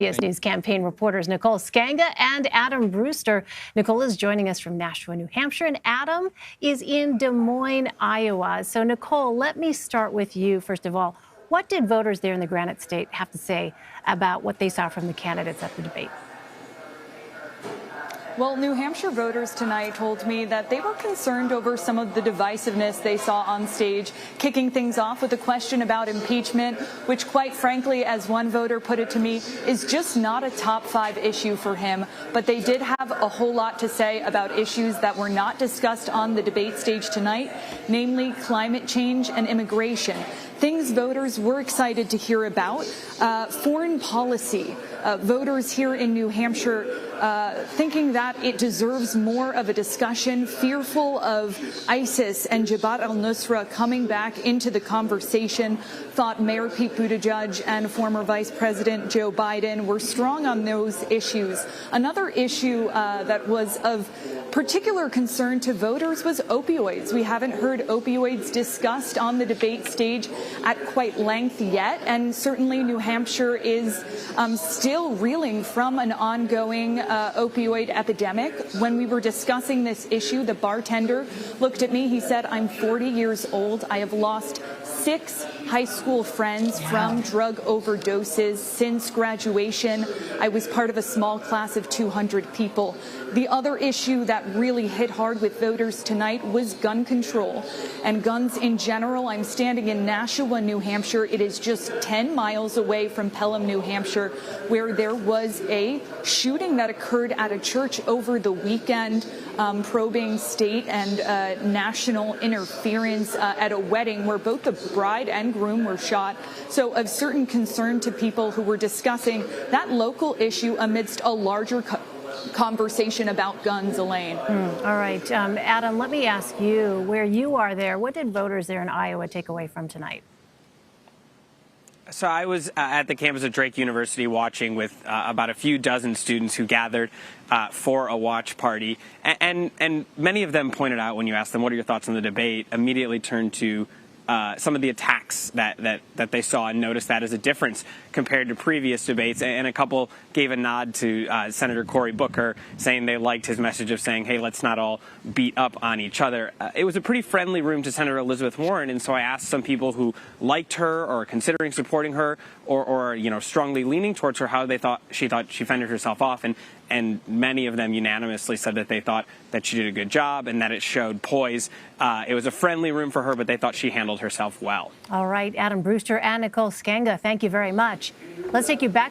CBS News campaign reporters Nicole Sganga and Adam Brewster. Nicole is joining us from Nashua, New Hampshire, and Adam is in Des Moines, Iowa. So, Nicole, let me start with you. First of all, what did voters there in the Granite State have to say about what they saw from the candidates at the debate? Well, New Hampshire voters tonight told me that they were concerned over some of the divisiveness they saw on stage, kicking things off with a question about impeachment, which, quite frankly, as one voter put it to me, is just not a top 5 issue for him. But they did have a whole lot to say about issues that were not discussed on the debate stage tonight, namely climate change and immigration. Things voters were excited to hear about. Foreign policy. Voters here in New Hampshire thinking that it deserves more of a discussion, fearful of ISIS and Jabhat al-Nusra coming back into the conversation, thought Mayor Pete Buttigieg and former Vice President Joe Biden were strong on those issues. Another issue that was of particular concern to voters was opioids. We haven't heard opioids discussed on the debate stage at quite length yet, and certainly New Hampshire is still reeling from an ongoing opioid epidemic. When we were discussing this issue, the bartender looked at me. He said, "I'm 40 years old. I have lost 6 high school friends from drug overdoses since graduation. I was part of a small class of 200 people." The other issue that really hit hard with voters tonight was gun control and guns in general. I'm standing in Nashua, New Hampshire. It is just 10 miles away from Pelham, New Hampshire, where there was a shooting that occurred at a church over the weekend, probing state and national interference at a wedding where both the bride and groom were shot. So of certain concern to people who were discussing that local issue amidst a larger conversation about guns, Elaine. All right. Adam, let me ask you, where you are there, what did voters there in Iowa take away from tonight? So I was at the campus of Drake University watching with about a few dozen students who gathered for a watch party. And many of them pointed out, when you asked them, what are your thoughts on the debate, immediately turned to some of the attacks that they saw and noticed that as a difference compared to previous debates. And a couple gave a nod to Senator Cory Booker, saying they liked his message of saying, hey, let's not all beat up on each other. It was a pretty friendly room to Senator Elizabeth Warren. And so I asked some people who liked her or considering supporting her or strongly leaning towards her, how they thought she fended herself off. And many of them unanimously said that they thought that she did a good job and that it showed poise. It was a friendly room for her, but they thought she handled herself well. All right, Adam Brewster and Nicole Sganga, thank you very much. Let's take you back